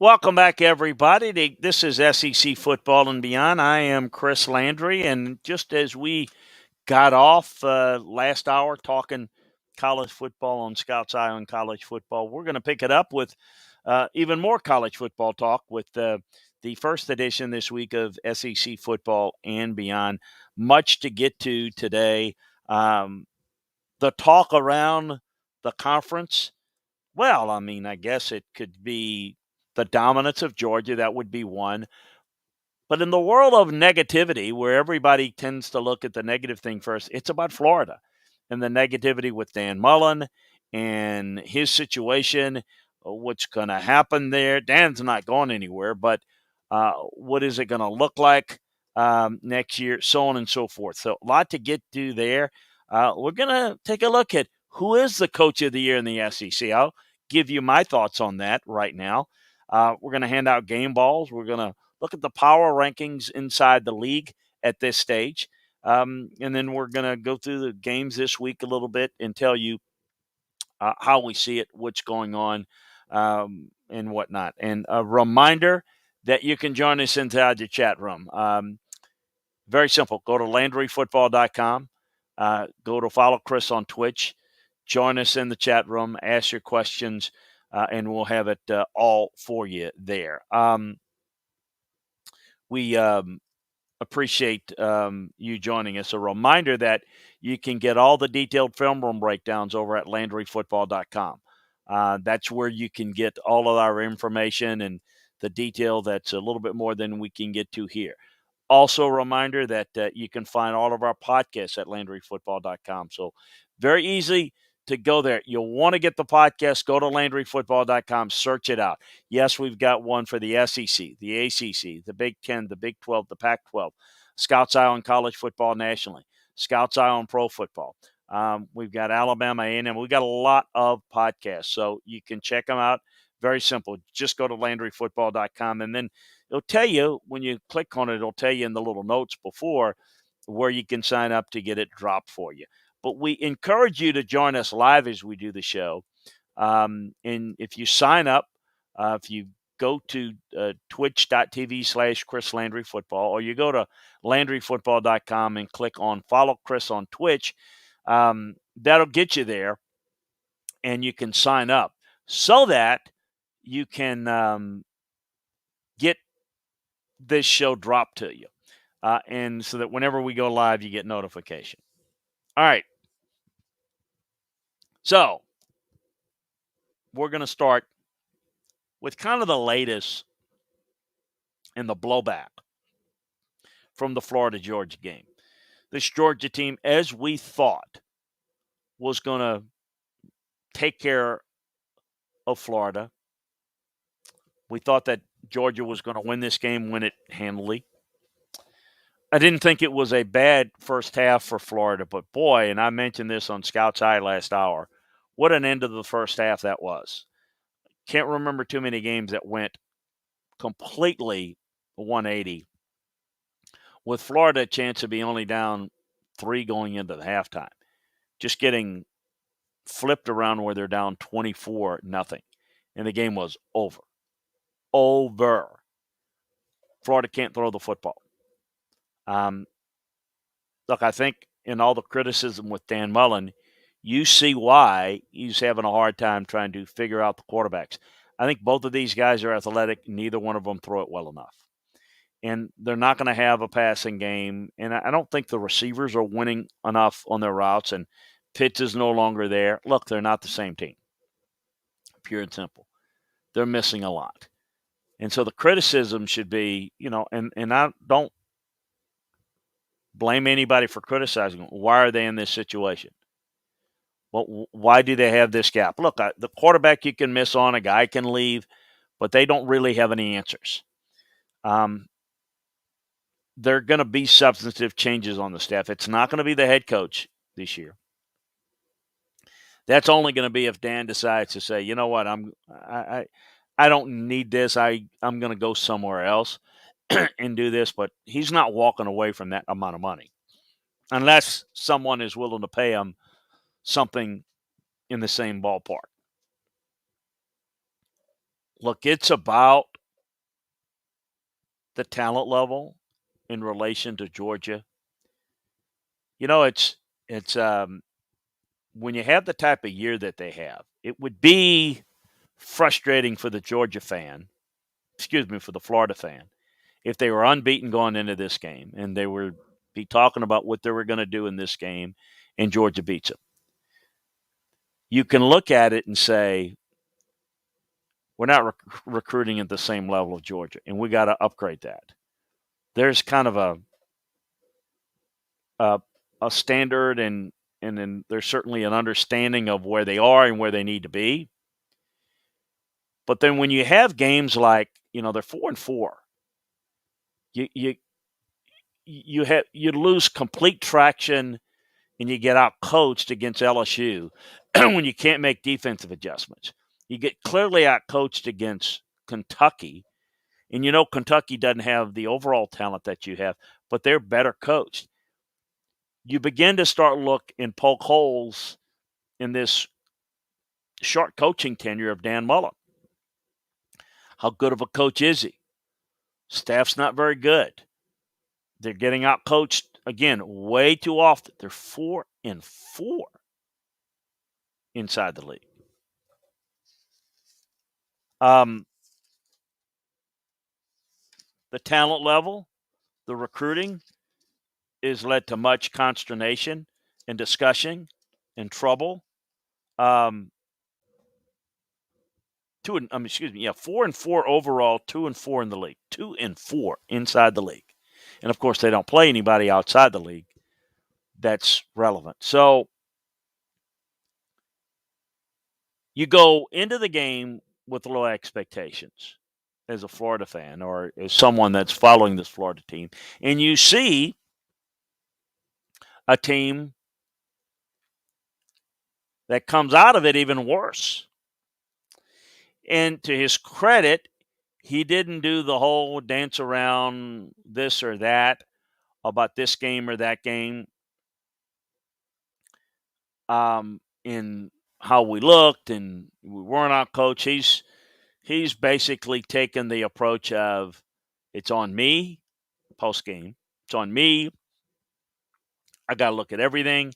Welcome back, everybody. This is SEC Football and Beyond. I am Chris Landry, and just as we got off last hour talking college football on Scouts Eye on college football, we're going to pick it up with even more college football talk with the first edition this week of SEC Football and Beyond. Much to get to today. Um, the talk around the conference. Well, I mean, I guess it could be the dominance of Georgia. That would be one. But in the world of negativity, where everybody tends to look at the negative thing first, it's about Florida and the negativity with Dan Mullen and his situation. What's going to happen there? Dan's not going anywhere, but what is it going to look like next year? So on and so forth. So a lot to get to there. We're going to take a look at who is the coach of the year in the SEC. I'll give you my thoughts on that right now. We're going to hand out game balls. We're going to look at the power rankings inside the league at this stage. And then we're going to go through the games this week a little bit and tell you how we see it, what's going on, and whatnot. And a reminder that you can join us inside the chat room. Very simple. Go to LandryFootball.com. Go to follow Chris on Twitch. Join us in the chat room. Ask your questions, and we'll have it all for you there. We appreciate you joining us. A reminder that you can get all the detailed film room breakdowns over at LandryFootball.com. That's where you can get all of our information and the detail that's a little bit more than we can get to here. Also, a reminder that you can find all of our podcasts at LandryFootball.com. So, very easy to go there. You'll want to get the podcast, go to LandryFootball.com, search it out. Yes, we've got one for the SEC, the ACC, the Big 10, the Big 12, the Pac 12, Scouts Eye on college football nationally, Scouts Eye on pro football. We've got Alabama A&M. We've got a lot of podcasts, so you can check them out. Very simple. Just go to LandryFootball.com, and then it'll tell you when you click on it, it'll tell you in the little notes before where you can sign up to get it dropped for you. But we encourage you to join us live as we do the show. And if you sign up, if you go to twitch.tv/Chris Landry Football, or you go to LandryFootball.com and click on follow Chris on Twitch, that'll get you there and you can sign up so that you can get this show dropped to you. And so that whenever we go live, you get notification. All right. So we're going to start with kind of the latest in the blowback from the Florida Georgia game. This Georgia team, as we thought, was going to take care of Florida. We thought that Georgia was going to win this game, win it handily. I didn't think it was a bad first half for Florida, but boy, and I mentioned this on Scouts Eye last hour, what an end of the first half that was. Can't remember too many games that went completely 180 with Florida a chance to be only down 3 going into the halftime. Just getting flipped around where they're down 24-0. And the game was over. Over. Florida can't throw the football. Look, I think in all the criticism with Dan Mullen, you see why he's having a hard time trying to figure out the quarterbacks. I think both of these guys are athletic. Neither one of them throw it well enough. And they're not going to have a passing game. And I don't think the receivers are winning enough on their routes. And Pitts is no longer there. Look, they're not the same team. Pure and simple. They're missing a lot. And so the criticism should be, and I don't blame anybody for criticizing them. Why are they in this situation? Well, why do they have this gap? Look, the quarterback you can miss on, a guy can leave, but they don't really have any answers. There are going to be substantive changes on the staff. It's not going to be the head coach this year. That's only going to be if Dan decides to say, you know what, I don't need this. I'm going to go somewhere else and do this. But he's not walking away from that amount of money unless someone is willing to pay him something in the same ballpark. Look, it's about the talent level in relation to Georgia. It's when you have the type of year that they have, it would be frustrating for the Georgia fan, excuse me, for the Florida fan, if they were unbeaten going into this game and they were be talking about what they were going to do in this game and Georgia beats them. You can look at it and say, we're not recruiting at the same level of Georgia, and we got to upgrade that. There's kind of a, a standard, and then there's certainly an understanding of where they are and where they need to be. But then when you have games like, they're 4-4, you lose complete traction and you get out coached against LSU when you can't make defensive adjustments. You get clearly out coached against Kentucky, and Kentucky doesn't have the overall talent that you have, but they're better coached. You begin to start look and poke holes in this short coaching tenure of Dan Mullen. How good of a coach is he? Staff's not very good. They're getting out coached again way too often. They're 4-4 inside the league. The talent level, the recruiting, is led to much consternation and discussion and trouble. 4-4 overall, 2-4 in the league, 2-4 inside the league, and of course they don't play anybody outside the league that's relevant. So you go into the game with low expectations as a Florida fan or as someone that's following this Florida team, and you see a team that comes out of it even worse. And to his credit, he didn't do the whole dance around this or that about this game or that game in how we looked and we weren't out coach. He's basically taken the approach of it's on me post game. It's on me. I got to look at everything.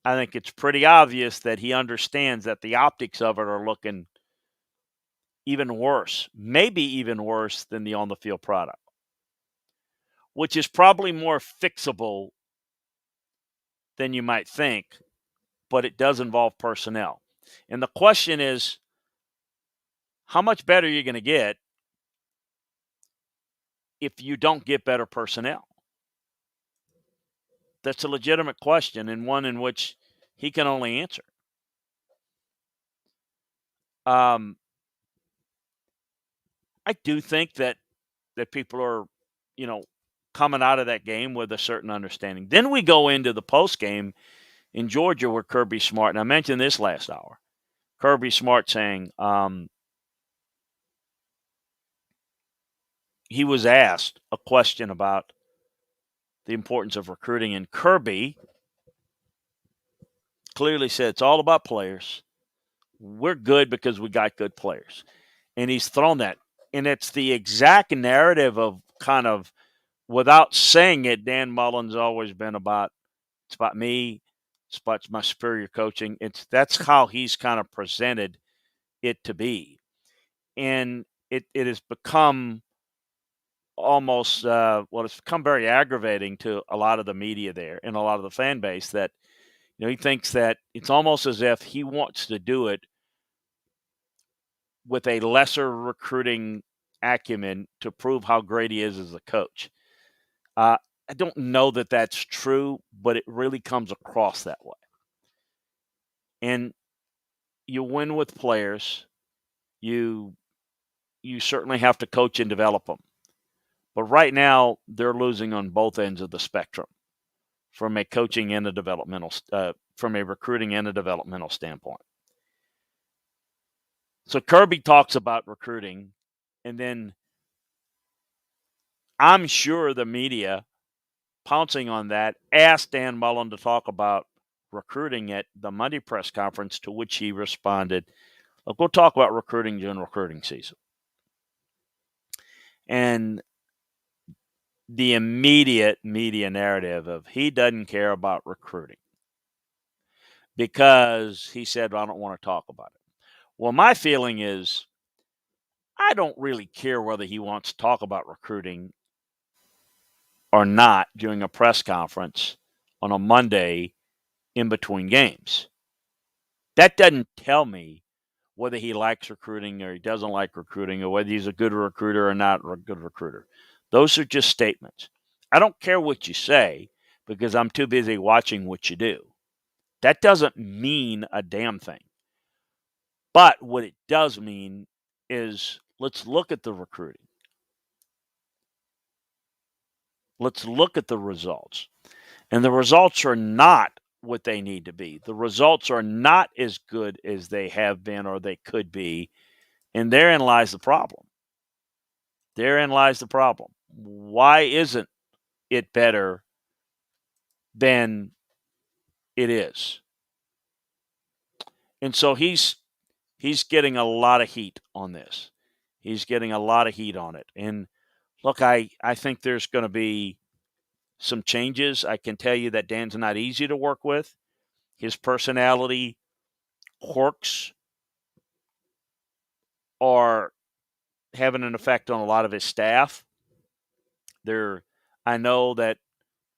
I think it's pretty obvious that he understands that the optics of it are looking even worse, maybe even worse than the on the field product, which is probably more fixable than you might think, but it does involve personnel. And the question is, how much better are you going to get if you don't get better personnel? That's a legitimate question and one in which he can only answer. I do think that people are, coming out of that game with a certain understanding. Then we go into the post game in Georgia where Kirby Smart, and I mentioned this last hour, Kirby Smart saying he was asked a question about the importance of recruiting, and Kirby clearly said it's all about players. We're good because we got good players. And he's thrown that. And it's the exact narrative of kind of, without saying it, Dan Mullen's always been about, it's about me, it's about my superior coaching. That's how he's kind of presented it to be. And it has become almost, it's become very aggravating to a lot of the media there and a lot of the fan base that, he thinks that it's almost as if he wants to do it with a lesser recruiting acumen to prove how great he is as a coach. I don't know that that's true, but it really comes across that way. And you win with players. You certainly have to coach and develop them. But right now, they're losing on both ends of the spectrum, from a coaching and a developmental, from a recruiting and a developmental standpoint. So Kirby talks about recruiting, and then I'm sure the media, pouncing on that, asked Dan Mullen to talk about recruiting at the Monday press conference, to which he responded, look, we'll talk about recruiting during recruiting season. And the immediate media narrative of he doesn't care about recruiting because he said, I don't want to talk about it. Well, my feeling is I don't really care whether he wants to talk about recruiting or not during a press conference on a Monday in between games. That doesn't tell me whether he likes recruiting or he doesn't like recruiting or whether he's a good recruiter or not a good recruiter. Those are just statements. I don't care what you say because I'm too busy watching what you do. That doesn't mean a damn thing. But what it does mean is let's look at the recruiting. Let's look at the results. And the results are not what they need to be. The results are not as good as they have been or they could be. And therein lies the problem. Therein lies the problem. Why isn't it better than it is? And so he's getting a lot of heat on this. He's getting a lot of heat on it. And look, I think there's going to be some changes. I can tell you that Dan's not easy to work with. His personality quirks are having an effect on a lot of his staff. I know that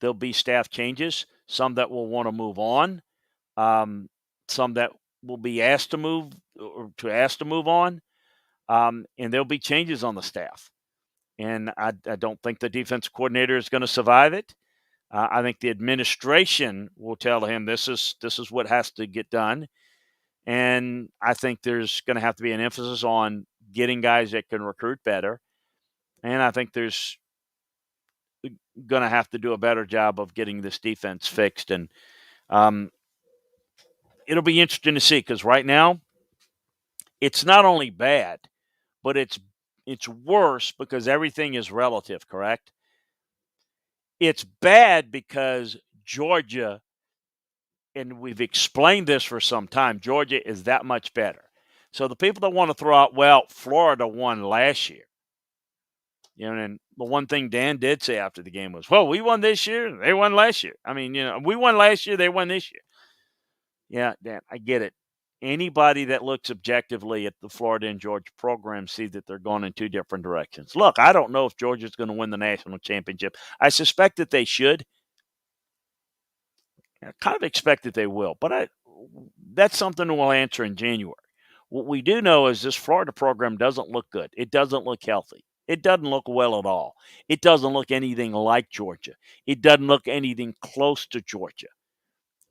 there'll be staff changes, some that will want to move on, some that will be asked to move on, and there'll be changes on the staff. And I don't think the defense coordinator is going to survive it. I think the administration will tell him this is what has to get done, and I think there's going to have to be an emphasis on getting guys that can recruit better, and I think there's going to have to do a better job of getting this defense fixed. And it'll be interesting to see because right now it's not only bad, but it's worse because everything is relative, correct? It's bad because Georgia, and we've explained this for some time, Georgia is that much better. So the people that want to throw out, well, Florida won last year. And the one thing Dan did say after the game was, well, we won this year, they won last year. I mean, we won last year, they won this year. Yeah, Dan, I get it. Anybody that looks objectively at the Florida and Georgia program see that they're going in two different directions. Look, I don't know if Georgia's going to win the national championship. I suspect that they should. I kind of expect that they will, but that's something we'll answer in January. What we do know is this Florida program doesn't look good. It doesn't look healthy. It doesn't look well at all. It doesn't look anything like Georgia. It doesn't look anything close to Georgia.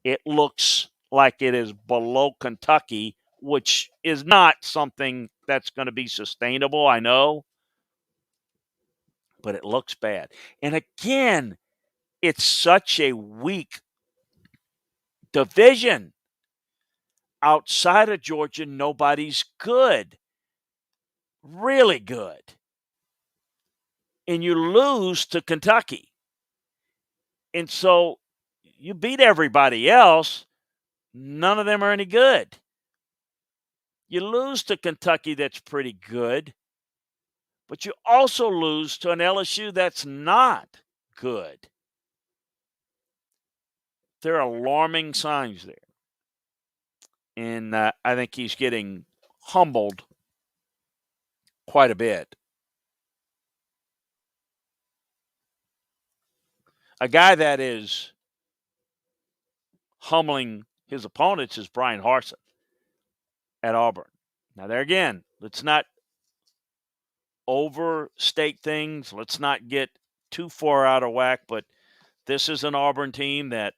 It looks like it is below Kentucky, which is not something that's going to be sustainable, I know, but it looks bad. And again, it's such a weak division. Outside of Georgia, nobody's good, really good. And you lose to Kentucky. And so you beat everybody else. None of them are any good. You lose to Kentucky, that's pretty good. But you also lose to an LSU that's not good. There are alarming signs there. And I think he's getting humbled quite a bit. A guy that is humbling his opponents is Brian Harson at Auburn. Now, there again, let's not overstate things. Let's not get too far out of whack, but this is an Auburn team that,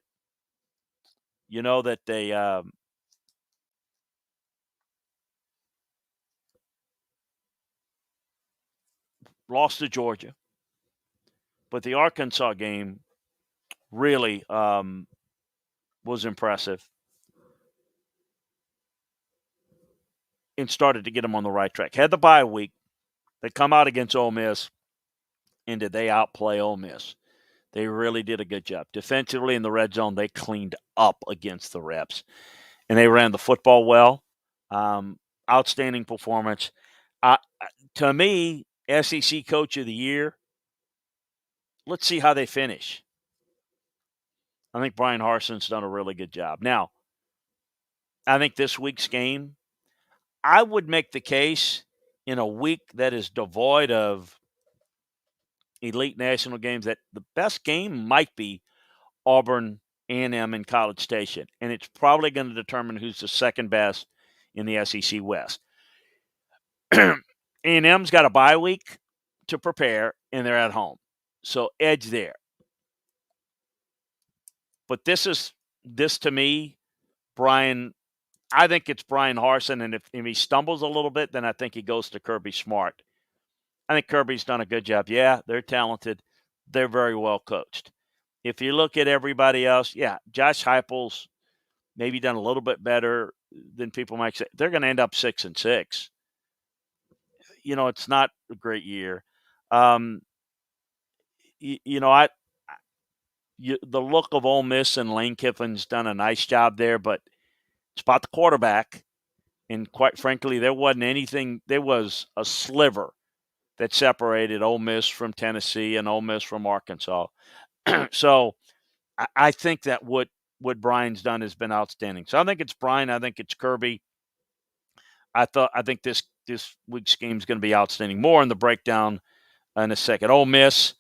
that they lost to Georgia. But the Arkansas game really was impressive and started to get them on the right track. Had the bye week. They come out against Ole Miss, and did they outplay Ole Miss? They really did a good job. Defensively in the red zone, they cleaned up against the reps, and they ran the football well. Outstanding performance. To me, SEC Coach of the Year. Let's see how they finish. I think Brian Harson's done a really good job. Now, I think this week's game, I would make the case in a week that is devoid of elite national games that the best game might be Auburn A&M in College Station, and it's probably going to determine who's the second best in the SEC West. A&M's got a bye week to prepare, and they're at home, so edge there. But this to me, Brian. I think it's Brian Harson, and if he stumbles a little bit, then I think he goes to Kirby Smart. I think Kirby's done a good job. Yeah, they're talented. They're very well coached. If you look at everybody else, yeah, Josh Heupel's maybe done a little bit better than people might say. They're going to end up 6-6. It's not a great year. Um, the look of Ole Miss and Lane Kiffin's done a nice job there, but it's about the quarterback. And quite frankly, there wasn't anything. There was a sliver that separated Ole Miss from Tennessee and Ole Miss from Arkansas. So I think that what Brian's done has been outstanding. So I think it's Brian. I think it's Kirby. I think this week's game is going to be outstanding. More in the breakdown in a second. Ole Miss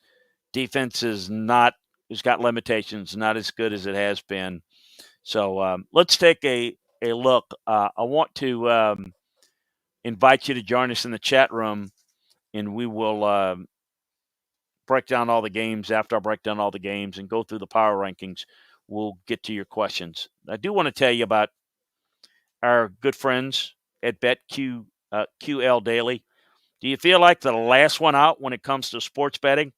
defense has got limitations, not as good as it has been. So let's take a look. I want to invite you to join us in the chat room, and we will break down all the games. After I break down all the games and go through the power rankings, we'll get to your questions. I do want to tell you about our good friends at QL Daily. Do you feel like the last one out when it comes to sports betting?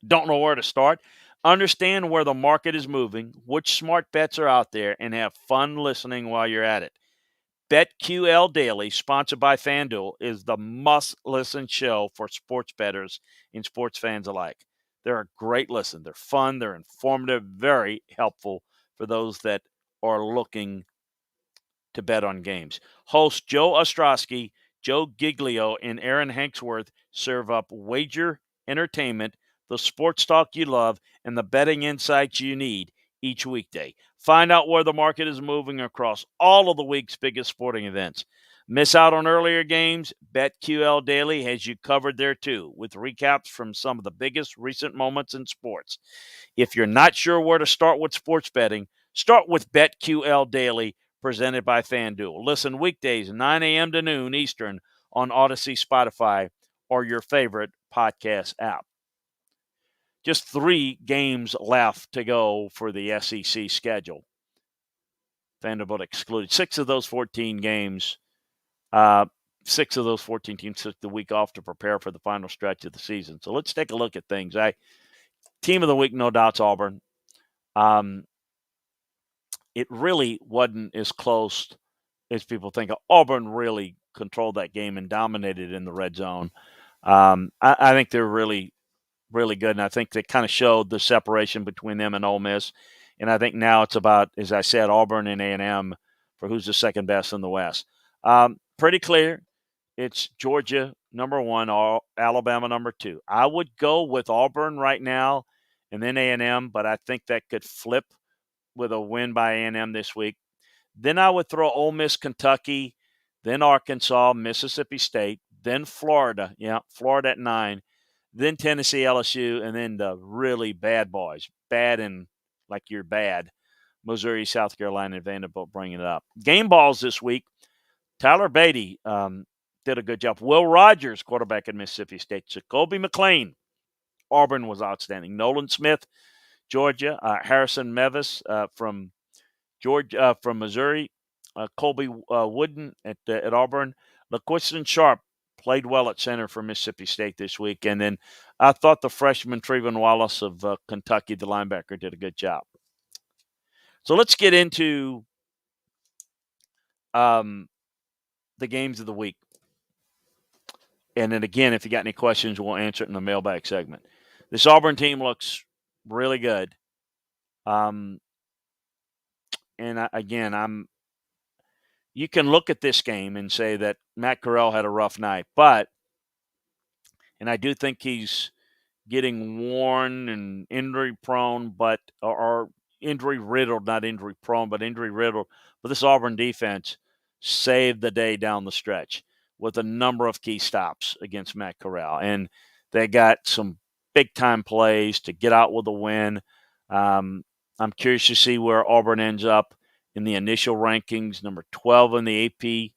Don't know where to start? Understand where the market is moving, which smart bets are out there, and have fun listening while you're at it. BetQL Daily, sponsored by FanDuel, is the must-listen show for sports bettors and sports fans alike. They're a great listen. They're fun. They're informative, very helpful for those that are looking to bet on games. Hosts Joe Ostrowski, Joe Giglio, and Aaron Hanksworth serve up wager entertainment, the sports talk you love, and the betting insights you need each weekday. Find out where the market is moving across all of the week's biggest sporting events. Miss out on earlier games? BetQL Daily has you covered there too, with recaps from some of the biggest recent moments in sports. If you're not sure where to start with sports betting, start with BetQL Daily, presented by FanDuel. Listen weekdays 9 a.m. to noon Eastern on Odyssey, Spotify, or your favorite podcast app. Just 3 games left to go for the SEC schedule. Vanderbilt excluded. 6 of those 14 games, 6 of those 14 teams took the week off to prepare for the final stretch of the season. So let's take a look at things. Team of the week, no doubt's Auburn. It really wasn't as close as people think. Auburn really controlled that game and dominated in the red zone. I think they're really, really good, and I think they kind of showed the separation between them and Ole Miss. And I think now it's about, as I said, Auburn and A&M for who's the second best in the West. Pretty clear. It's Georgia, number 1, Alabama, number 2. I would go with Auburn right now and then A&M, but I think that could flip with a win by A&M this week. Then I would throw Ole Miss, Kentucky, then Arkansas, Mississippi State, then Florida. Yeah, Florida at 9. Then Tennessee, LSU, and then the really bad boys. Bad and like you're bad. Missouri, South Carolina, and Vanderbilt bringing it up. Game balls this week. Tyler Beatty did a good job. Will Rogers, quarterback at Mississippi State. Jacoby McClain, Auburn, was outstanding. Nolan Smith, Georgia. Harrison Mevis from Georgia, from Missouri. Colby Wooden at Auburn. LaQuiston Sharp played well at center for Mississippi State this week. And then I thought the freshman Trevon Wallace of Kentucky, the linebacker, did a good job. So let's get into the games of the week. And then again, if you got any questions, we'll answer it in the mailbag segment. This Auburn team looks really good. And you can look at this game and say that Matt Corral had a rough night, but And I do think he's getting worn and injury prone, but or injury riddled, not injury prone, but injury riddled. But this Auburn defense saved the day down the stretch with a number of key stops against Matt Corral, and they got some big time plays to get out with a win. Um, I'm curious to see where Auburn ends up in the initial rankings, number 12 in the AP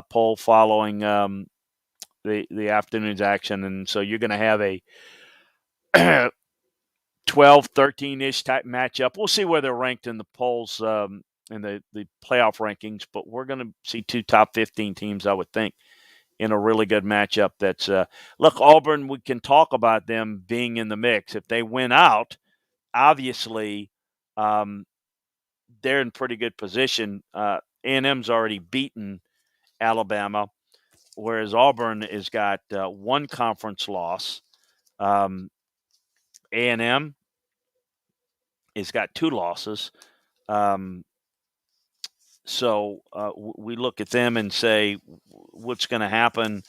poll following the afternoon's action, and so you're going to have a 12, 13-ish type matchup. We'll see where they're ranked in the polls in the playoff rankings, but we're going to see two top 15 teams, I would think, in a really good matchup. That's look, Auburn, we can talk about them being in the mix. If they win out, obviously they're in pretty good position. A&M's already beaten Alabama, whereas Auburn has got one conference loss. A&M has got two losses. Um, so we look at them and say, what's going to happen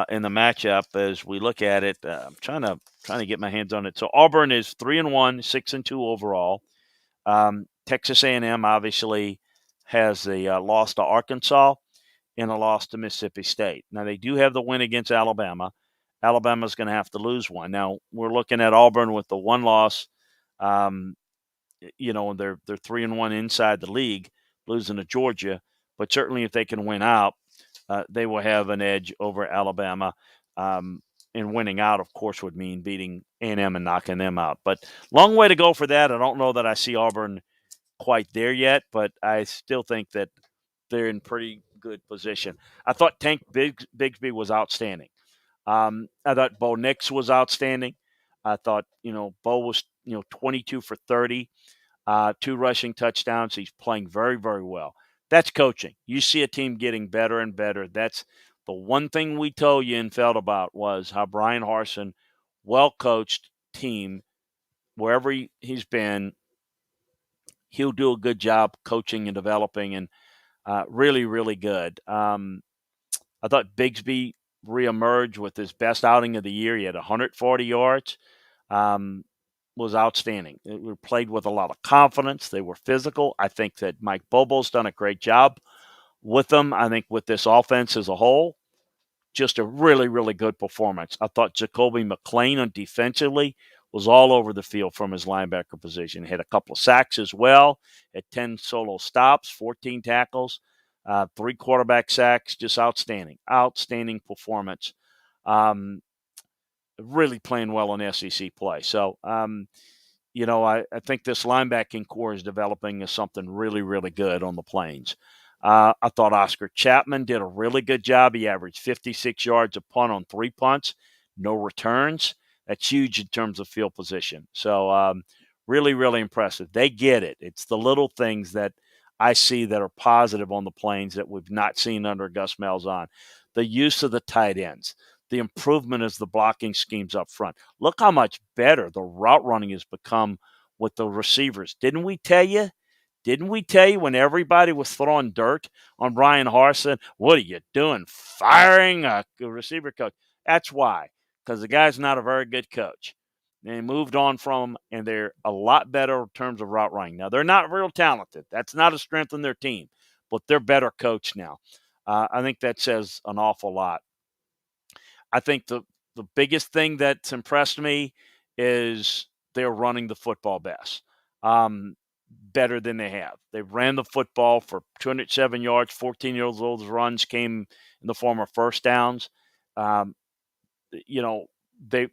in the matchup as we look at it? I'm trying to get my hands on it. So Auburn is 3-1, 6-2 overall. Texas A&M obviously has a loss to Arkansas and a loss to Mississippi State. Now they do have the win against Alabama. Alabama's going to have to lose one. Now we're looking at Auburn with the one loss. They're 3-1 inside the league, losing to Georgia. But certainly, if they can win out, they will have an edge over Alabama. And winning out, of course, would mean beating A&M and knocking them out. But long way to go for that. I don't know that I see Auburn quite there yet, but I still think that they're in pretty good position. I thought Tank Bigsby was outstanding. I thought Bo Nix was outstanding. I thought, Bo was, 22 for 30, two rushing touchdowns. He's playing very, very well. That's coaching. You see a team getting better and better. That's the one thing we told you and felt about was how Brian Harson, well-coached team, wherever he's been, he'll do a good job coaching and developing, and really, really good. I thought Bigsby reemerged with his best outing of the year. He had 140 yards. Was outstanding. They were played with a lot of confidence. They were physical. I think that Mike Bobo's done a great job with them. I think with this offense as a whole, just a really, really good performance. I thought Jacoby McClain on defensively was all over the field from his linebacker position. He had a couple of sacks as well, had 10 solo stops, 14 tackles, 3 quarterback sacks, just outstanding. Outstanding performance. Really playing well in SEC play. So, I think this linebacking core is developing as something really, really good on the Plains. I thought Oscar Chapman did a really good job. He averaged 56 yards a punt on 3 punts, no returns. That's huge in terms of field position. So really, really impressive. They get it. It's the little things that I see that are positive on the Plains that we've not seen under Gus Malzahn. The use of the tight ends, the improvement is the blocking schemes up front. Look how much better the route running has become with the receivers. Didn't we tell you? Didn't we tell you when everybody was throwing dirt on Brian Harson? What are you doing? Firing a receiver coach? That's why, because the guy's not a very good coach. They moved on from him, and they're a lot better in terms of route running. Now, they're not real talented. That's not a strength in their team, but they're better coached now. I think that says an awful lot. I think the biggest thing that's impressed me is they're running the football best, better than they have. They ran the football for 207 yards, 14 years old runs came in the form of first downs. Um, you know, they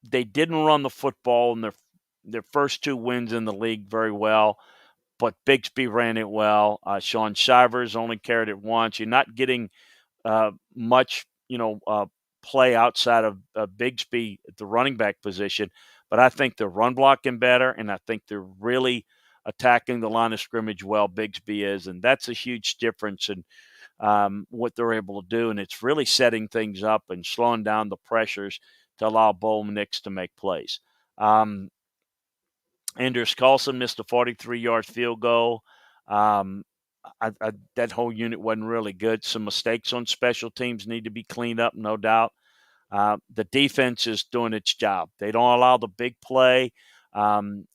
didn't run the football in their first 2 wins in the league very well, but Bigsby ran it well. Sean Shivers only carried it once. You're not getting much, play outside of Bigsby at the running back position. But I think they're run blocking better, and I think they're really attacking the line of scrimmage well. Bigsby is, and that's a huge difference in what they're able to do. And it's really setting things up and slowing down the pressures to allow Bo Nix to make plays. Anders Carlson missed a 43-yard field goal. That whole unit wasn't really good. Some mistakes on special teams need to be cleaned up, no doubt. The defense is doing its job. They don't allow the big play. And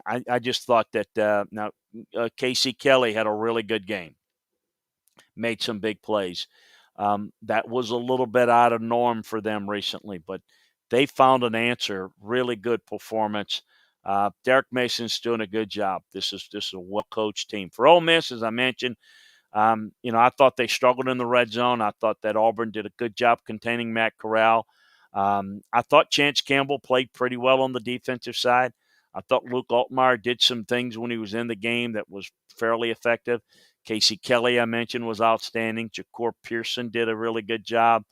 I just thought that Casey Kelly had a really good game, made some big plays. That was a little bit out of norm for them recently, but they found an answer. Really good performance. Derek Mason's doing a good job. This is a well coached team. For Ole Miss, as I mentioned, I thought they struggled in the red zone. I thought that Auburn did a good job containing Matt Corral. I thought Chance Campbell played pretty well on the defensive side. I thought Luke Altmaier did some things when he was in the game that was fairly effective. Casey Kelly, I mentioned, was outstanding. Jacour Pearson did a really good job.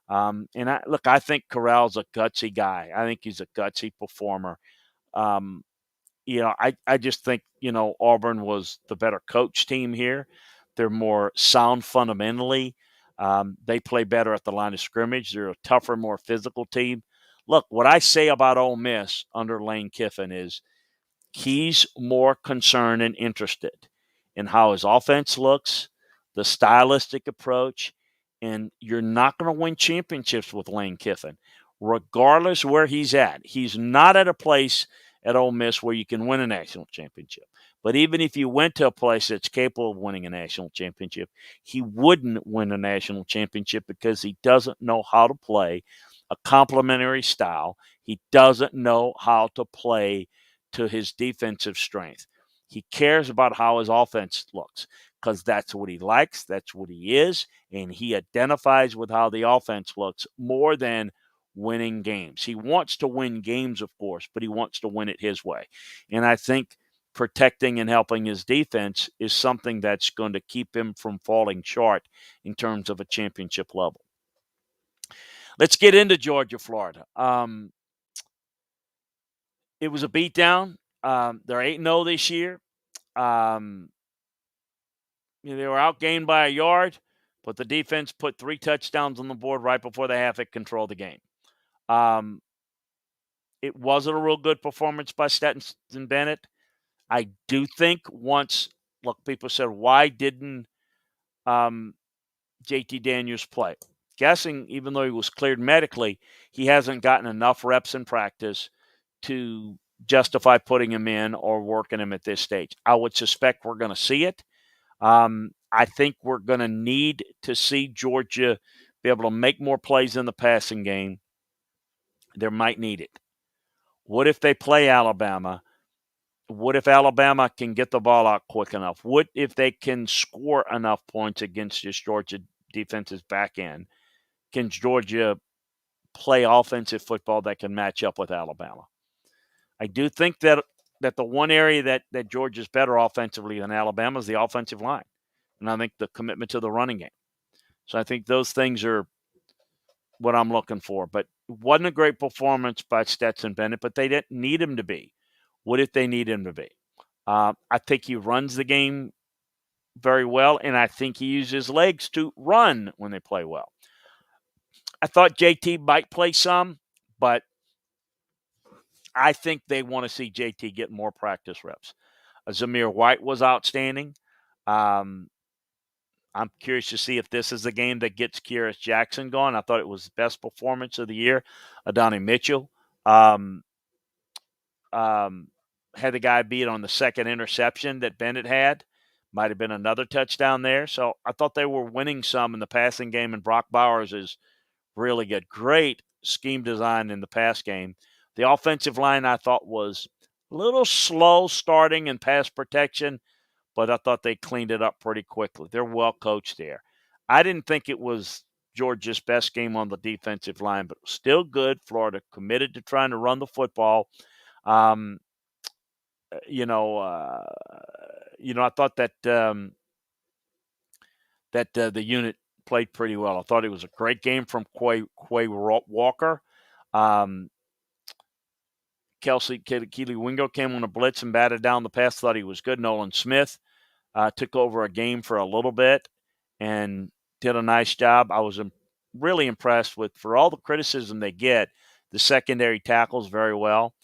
I think Corral's a gutsy guy. I think he's a gutsy performer. Um, I just think, Auburn was the better coach team here. They're more sound fundamentally. They play better at the line of scrimmage. They're a tougher, more physical team. Look, what I say about Ole Miss under Lane Kiffin is he's more concerned and interested in how his offense looks, the stylistic approach, and you're not going to win championships with Lane Kiffin, regardless where he's at. He's not at a place at Ole Miss where you can win a national championship. But even if you went to a place that's capable of winning a national championship, he wouldn't win a national championship because he doesn't know how to play a complementary style. He doesn't know how to play to his defensive strength. He cares about how his offense looks because that's what he likes, that's what he is, and he identifies with how the offense looks more than winning games. He wants to win games, of course, but he wants to win it his way. And I think protecting and helping his defense is something that's going to keep him from falling short in terms of a championship level. Let's get into Georgia, Florida. It was a beatdown. They're 8-0 this year. They were outgained by a yard, but the defense put 3 touchdowns on the board right before the half. It controlled the game. It wasn't a real good performance by Stetson Bennett. I do think people said, why didn't JT Daniels play? Guessing, even though he was cleared medically, he hasn't gotten enough reps in practice to justify putting him in or working him at this stage. I would suspect we're going to see it. I think we're going to need to see Georgia be able to make more plays in the passing game. They might need it. What if they play Alabama? What if Alabama can get the ball out quick enough? What if they can score enough points against this Georgia defense's back end? Can Georgia play offensive football that can match up with Alabama? I do think that the one area that Georgia's better offensively than Alabama is the offensive line. And I think the commitment to the running game. So I think those things are what I'm looking for. But it wasn't a great performance by Stetson Bennett, but they didn't need him to be. What if they need him to be? I think he runs the game very well, and I think he uses his legs to run when they play well. I thought JT might play some, but I think they want to see JT get more practice reps. Zamir White was outstanding. I'm curious to see if this is the game that gets Kyrus Jackson going. I thought it was the best performance of the year. Adonai Mitchell had the guy beat on the second interception that Bennett had. Might have been another touchdown there. So I thought they were winning some in the passing game, and Brock Bowers is really good. Great scheme design in the pass game. The offensive line I thought was a little slow starting in pass protection, but I thought they cleaned it up pretty quickly. They're well coached there. I didn't think it was Georgia's best game on the defensive line, but still good. Florida committed to trying to run the football. I thought that the unit played pretty well. I thought it was a great game from Quay Walker. Keely Wingo came on a blitz and batted down the pass. Thought he was good. Nolan Smith took over a game for a little bit and did a nice job. I was really impressed with, for all the criticism they get, the secondary tackles very well.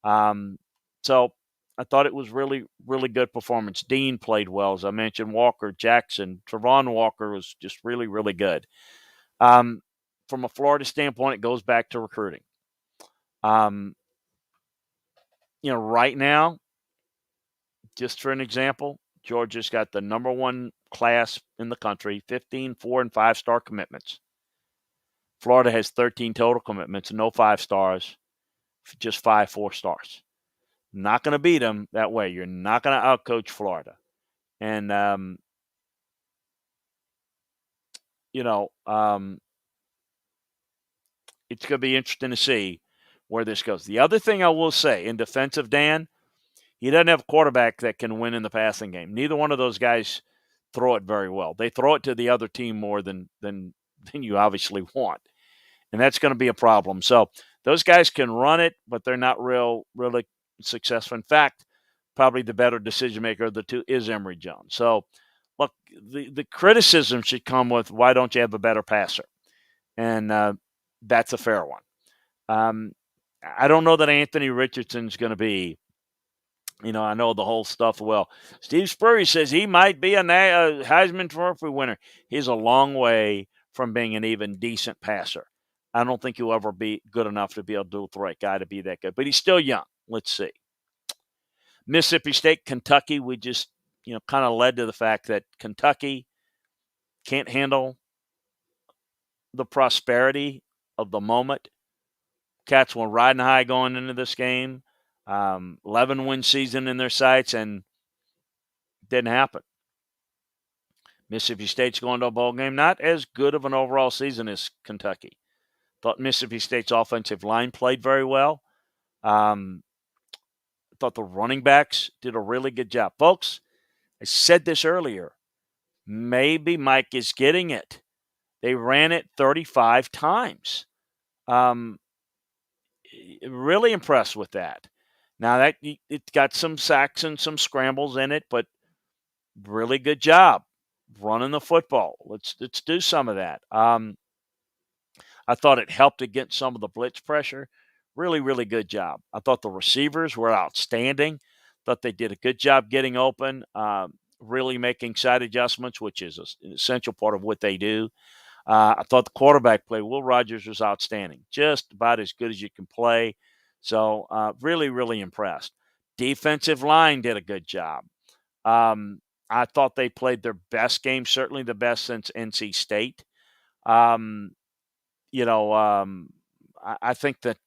So I thought it was really, really good performance. Dean played well, as I mentioned. Walker, Jackson, Trevon Walker was just really, really good. from a Florida standpoint, it goes back to recruiting. Right now, just for an example, Georgia's got the number one class in the country, 15 4- and 5-star commitments. Florida has 13 total commitments, no 5 stars, just 5 4-stars. Not going to beat them that way. You're not going to outcoach Florida. And, it's going to be interesting to see where this goes. The other thing I will say in defense of Dan, he doesn't have a quarterback that can win in the passing game. Neither one of those guys throw it very well. They throw it to the other team more than you obviously want. And that's going to be a problem. So those guys can run it, but they're not really successful. In fact, probably the better decision maker of the two is Emory Jones. So, look, the criticism should come with, why don't you have a better passer? And that's a fair one. I don't know that Anthony Richardson's going to be, I know the whole stuff well. Steve Spurrier says he might be a Heisman Trophy winner. He's a long way from being an even decent passer. I don't think he'll ever be good enough to be a dual threat guy to be that good, but he's still young. Let's see. Mississippi State, Kentucky, we just, kind of led to the fact that Kentucky can't handle the prosperity of the moment. Cats were riding high going into this game. 11-win season in their sights, and it didn't happen. Mississippi State's going to a bowl game. Not as good of an overall season as Kentucky. Thought Mississippi State's offensive line played very well. Thought the running backs did a really good job. Folks, I said this earlier. Maybe Mike is getting it. They ran it 35 times. Really impressed with that. Now, that it got some sacks and some scrambles in it, but really good job running the football. Let's do some of that. I thought it helped against some of the blitz pressure. Really, really good job. I thought the receivers were outstanding. Thought they did a good job getting open, really making side adjustments, which is an essential part of what they do. I thought the quarterback play, Will Rogers, was outstanding. Just about as good as you can play. So really, really impressed. Defensive line did a good job. I thought they played their best game, certainly the best since NC State. I think that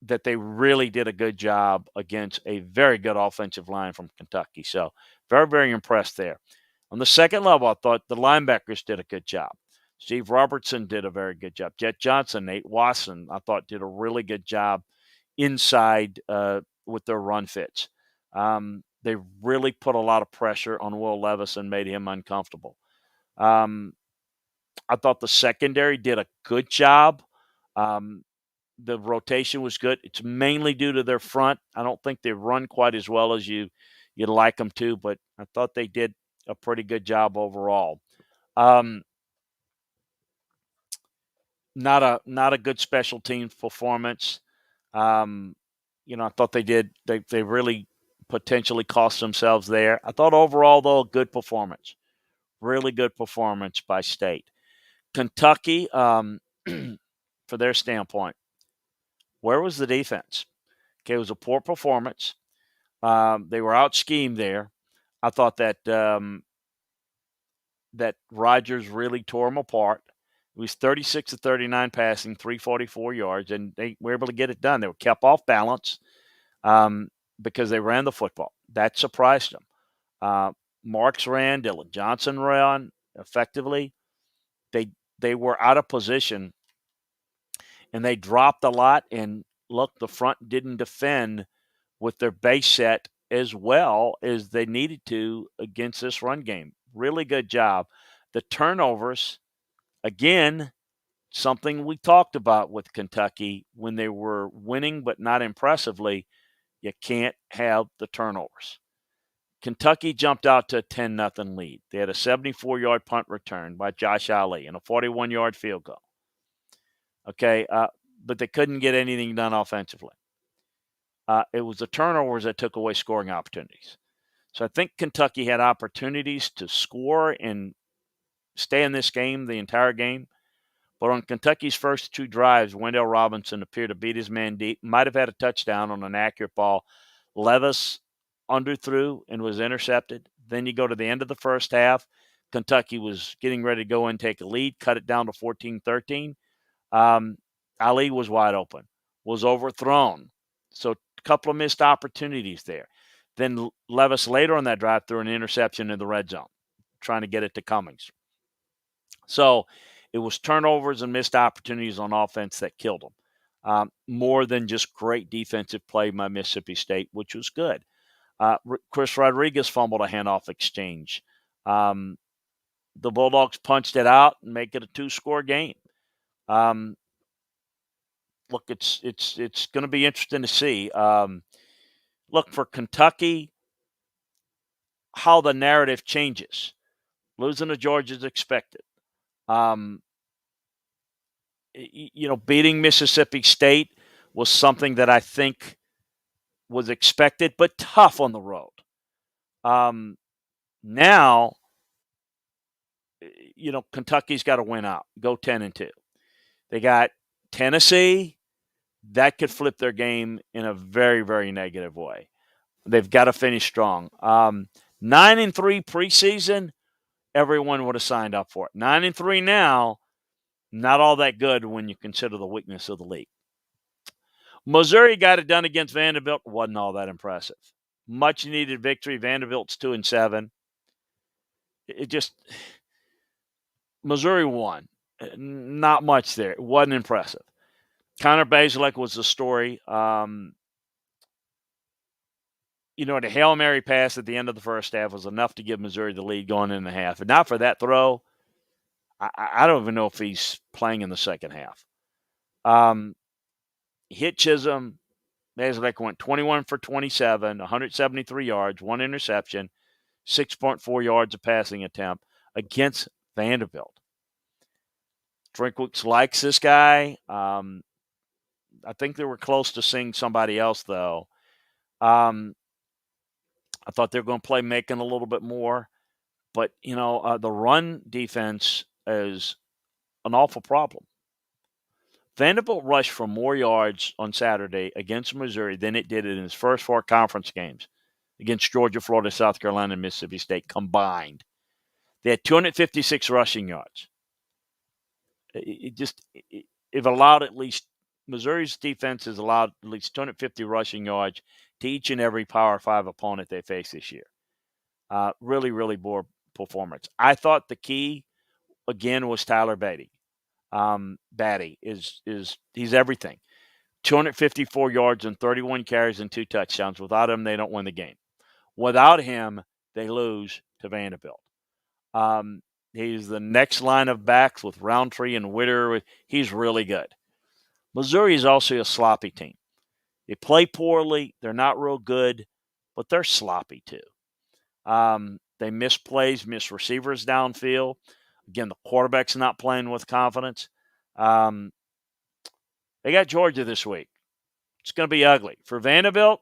that they really did a good job against a very good offensive line from Kentucky. So very, very impressed there. On the second level, I thought the linebackers did a good job. Steve Robertson did a very good job. Jet Johnson, Nate Watson, I thought did a really good job inside with their run fits. They really put a lot of pressure on Will Levis and made him uncomfortable. I thought the secondary did a good job. The rotation was good. It's mainly due to their front. I don't think they run quite as well as you'd like them to, but I thought they did a pretty good job overall. Not a good special teams performance. I thought they really potentially cost themselves there. I thought overall, though, a good performance. Really good performance by State. Kentucky, for their standpoint, where was the defense? Okay, it was a poor performance. They were out-schemed there. I thought that that Rodgers really tore them apart. It was 36 to 39 passing, 344 yards, and they were able to get it done. They were kept off balance because they ran the football. That surprised them. Marks ran, Dylan Johnson ran effectively. They were out of position, and they dropped a lot. And look, the front didn't defend with their base set as well as they needed to against this run game. Really good job. The turnovers, again, something we talked about with Kentucky when they were winning but not impressively. You can't have the turnovers. Kentucky jumped out to a 10-0 lead. They had a 74-yard punt return by Josh Ali and a 41-yard field goal. Okay, but they couldn't get anything done offensively. It was the turnovers that took away scoring opportunities. So I think Kentucky had opportunities to score and stay in this game the entire game. But on Kentucky's first 2 drives, Wendell Robinson appeared to beat his man deep. Might have had a touchdown on an accurate ball. Levis underthrew and was intercepted. Then you go to the end of the first half. Kentucky was getting ready to go and take a lead, cut it down to 14-13. Ali was wide open, was overthrown. So a couple of missed opportunities there. Then Levis later on that drive threw an interception in the red zone, trying to get it to Cummings. So it was turnovers and missed opportunities on offense that killed them. More than just great defensive play by Mississippi State, which was good. Chris Rodriguez fumbled a handoff exchange. The Bulldogs punched it out and make it a 2-score game. Look, it's going to be interesting to see. Look, for Kentucky, how the narrative changes. Losing to Georgia is expected. Beating Mississippi State was something that I think was expected, but tough on the road. Now, Kentucky's got to win out, go 10-2. They got Tennessee. That could flip their game in a very, very negative way. They've got to finish strong. 9-3 preseason, everyone would have signed up for it. 9-3 now, not all that good when you consider the weakness of the league. Missouri got it done against Vanderbilt. Wasn't all that impressive. Much needed victory. Vanderbilt's 2-7. Missouri won. Not much there. It wasn't impressive. Connor Bazelak was the story. The Hail Mary pass at the end of the first half was enough to give Missouri the lead going in the half. And not for that throw, I don't even know if he's playing in the second half. Hit Chisholm. Bazelak went 21 for 27, 173 yards, 1 interception, 6.4 yards of passing attempt against Vanderbilt. Drinkwitz likes this guy. I think they were close to seeing somebody else, though. I thought they were going to play Macon a little bit more. But, the run defense is an awful problem. Vanderbilt rushed for more yards on Saturday against Missouri than it did in its first 4 conference games against Georgia, Florida, South Carolina, and Mississippi State combined. They had 256 rushing yards. It allowed at least Missouri's defense has allowed at least 250 rushing yards to each and every Power 5 opponent they face this year. Really, really poor performance. I thought the key, again, was Tyler Batty. He's everything. 254 yards and 31 carries and 2 touchdowns. Without him, they don't win the game. Without him, they lose to Vanderbilt. He's the next line of backs with Roundtree and Witter. He's really good. Missouri is also a sloppy team. They play poorly. They're not real good, but they're sloppy too. They miss plays, miss receivers downfield. Again, the quarterback's not playing with confidence. They got Georgia this week. It's going to be ugly. For Vanderbilt,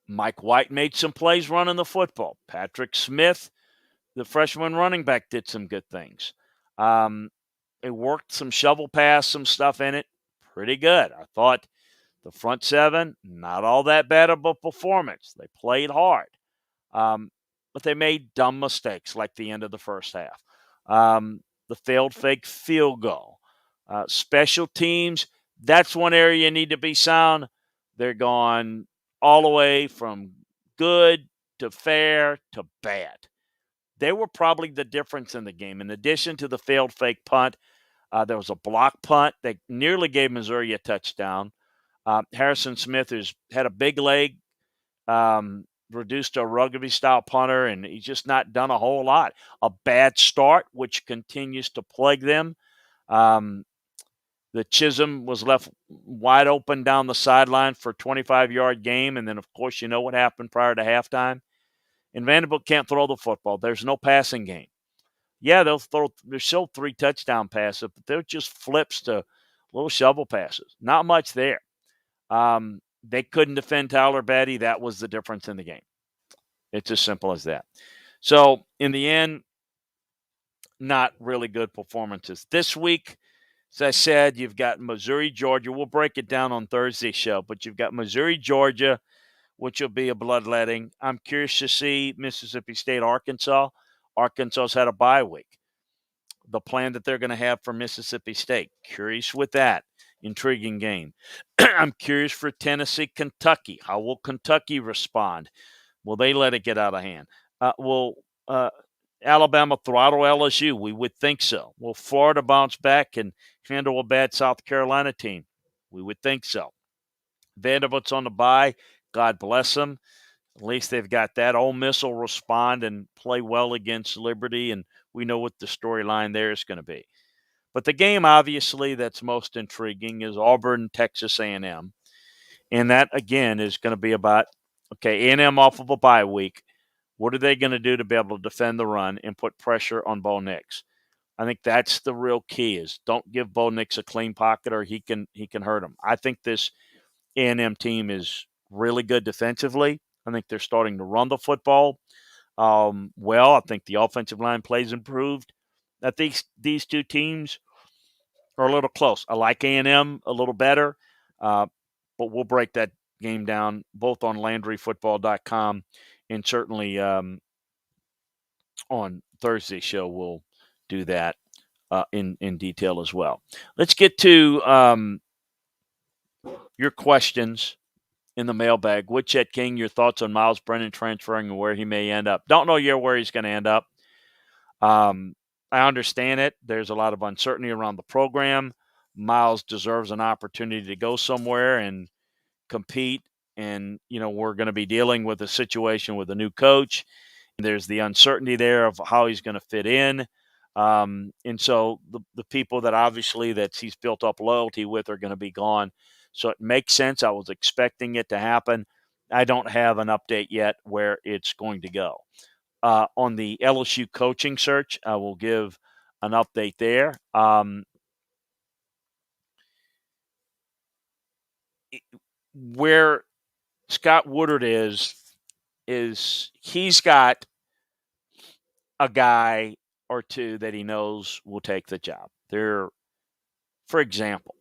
Mike White made some plays running the football. Patrick Smith, the freshman running back, did some good things. They worked some shovel pass, some stuff in it. Pretty good. I thought the front 7, not all that bad of a performance. They played hard. But they made dumb mistakes like the end of the first half. The failed fake field goal. Special teams, that's one area you need to be sound. They're gone all the way from good to fair to bad. They were probably the difference in the game. In addition to the failed fake punt, there was a block punt that nearly gave Missouri a touchdown. Harrison Smith has had a big leg, reduced to a rugby-style punter, and he's just not done a whole lot. A bad start, which continues to plague them. The Chisholm was left wide open down the sideline for a 25-yard game, and then, of course, you know what happened prior to halftime. And Vanderbilt can't throw the football. There's no passing game. Yeah, there's still 3 touchdown passes, but they're just flips to little shovel passes. Not much there. They couldn't defend Tyler Batty. That was the difference in the game. It's as simple as that. So, in the end, not really good performances. This week, as I said, you've got Missouri, Georgia. We'll break it down on Thursday's show, but you've got Missouri, Georgia, which will be a bloodletting. I'm curious to see Mississippi State, Arkansas. Arkansas's had a bye week. The plan that they're going to have for Mississippi State. Curious with that. Intriguing game. I'm curious for Tennessee, Kentucky. How will Kentucky respond? Will they let it get out of hand? Will Alabama throttle LSU? We would think so. Will Florida bounce back and handle a bad South Carolina team? We would think so. Vanderbilt's on the bye. God bless them. At least they've got that. Ole Miss will respond and play well against Liberty, and we know what the storyline there is going to be. But the game, obviously, that's most intriguing is Auburn, Texas A&M. And that, again, is going to be about, okay, A&M off of a bye week. What are they going to do to be able to defend the run and put pressure on Bo Nix? I think that's the real key is don't give Bo Nix a clean pocket or he can hurt him. I think this A&M team is really good defensively. I think they're starting to run the football well. I think the offensive line plays improved. I think these two teams are a little close. I like A&M a little better, but we'll break that game down both on LandryFootball.com and certainly on Thursday's show we'll do that in detail as well. Let's get to your questions in the mailbag. Woodchet King, your thoughts on Miles Brennan transferring and where he may end up. Don't know yet where he's going to end up. I understand it. There's a lot of uncertainty around the program. Miles deserves an opportunity to go somewhere and compete. And, we're going to be dealing with a situation with a new coach. There's the uncertainty there of how he's going to fit in. And so the people that obviously that he's built up loyalty with are going to be gone. So it makes sense. I was expecting it to happen. I don't have an update yet where it's going to go. On the LSU coaching search, I will give an update there. Where Scott Woodard is he's got a guy or two that he knows will take the job. For example,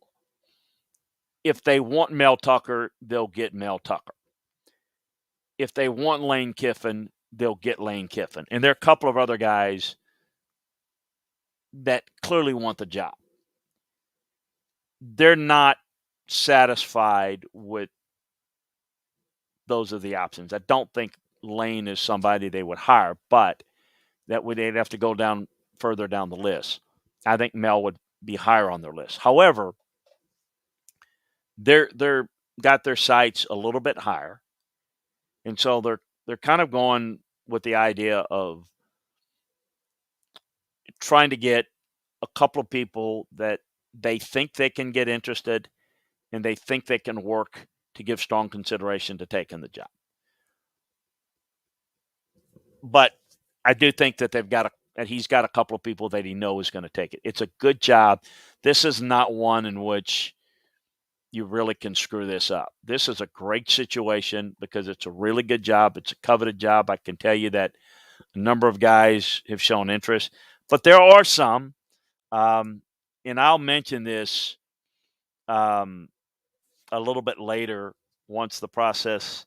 if they want Mel Tucker, they'll get Mel Tucker. If they want Lane Kiffin, they'll get Lane Kiffin. And there are a couple of other guys that clearly want the job. They're not satisfied with those are the options. I don't think Lane is somebody they would hire, but they'd have to go down further down the list. I think Mel would be higher on their list. However, they're got their sights a little bit higher, and so they're kind of going with the idea of trying to get a couple of people that they think they can get interested and they think they can work to give strong consideration to taking the job. But I do think that he's got a couple of people that he knows is going to take it. It's a good job. This is not one in which you really can screw this up. This is a great situation because it's a really good job. It's a coveted job. I can tell you that a number of guys have shown interest, but there are some, and I'll mention this a little bit later once the process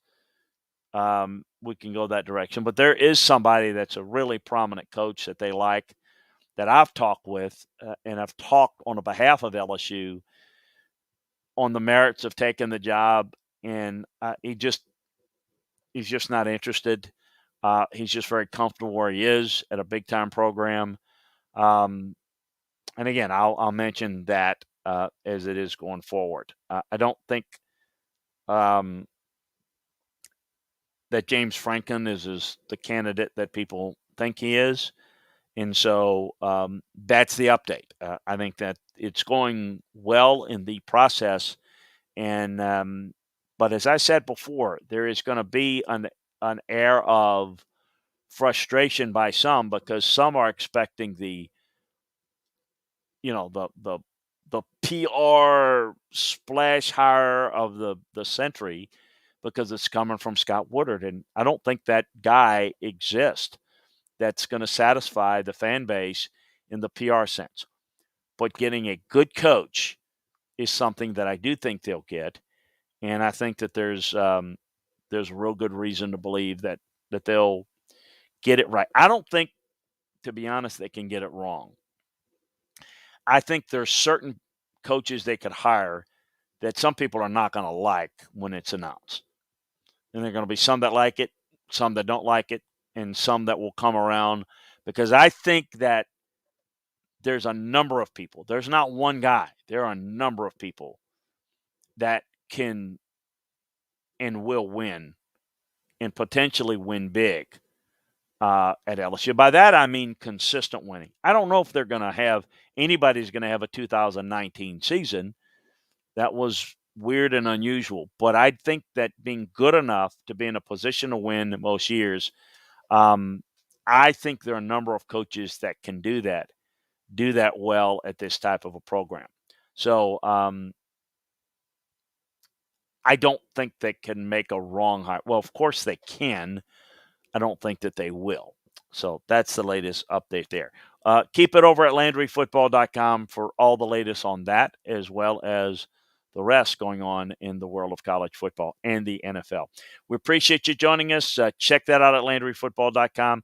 we can go that direction. But there is somebody that's a really prominent coach that they like that I've talked with, and I've talked on behalf of LSU on the merits of taking the job, and he's just not interested. He's just very comfortable where he is at a big time program. And again, I'll mention that as it is going forward. I don't think that James Franklin is the candidate that people think he is. And so that's the update. I think that it's going well in the process. And but as I said before, there is going to be an air of frustration by some because some are expecting the PR splash hire of the century because it's coming from Scott Woodard. And I don't think that guy exists that's going to satisfy the fan base in the PR sense. But getting a good coach is something that I do think they'll get, and I think that there's a real good reason to believe that they'll get it right. I don't think, to be honest, they can get it wrong. I think there's certain coaches they could hire that some people are not going to like when it's announced. And there are going to be some that like it, some that don't like it, and some that will come around, because I think that there's a number of people. There's not one guy. There are a number of people that can and will win and potentially win big at LSU. By that, I mean consistent winning. I don't know if they're going to have anybody's going to have a 2019 season. That was weird and unusual. But I think that being good enough to be in a position to win most years, I think there are a number of coaches that can do that well at this type of a program. So I don't think they can make a wrong hire. Well, of course they can. I don't think that they will. So that's the latest update there. Keep it over at LandryFootball.com for all the latest on that, as well as the rest going on in the world of college football and the NFL. We appreciate you joining us. Check that out at LandryFootball.com.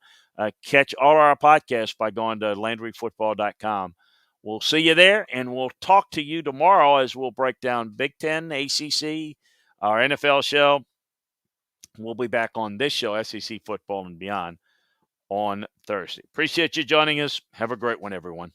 Catch all our podcasts by going to LandryFootball.com. We'll see you there, and we'll talk to you tomorrow as we'll break down Big Ten, ACC, our NFL show. We'll be back on this show, SEC Football and Beyond, on Thursday. Appreciate you joining us. Have a great one, everyone.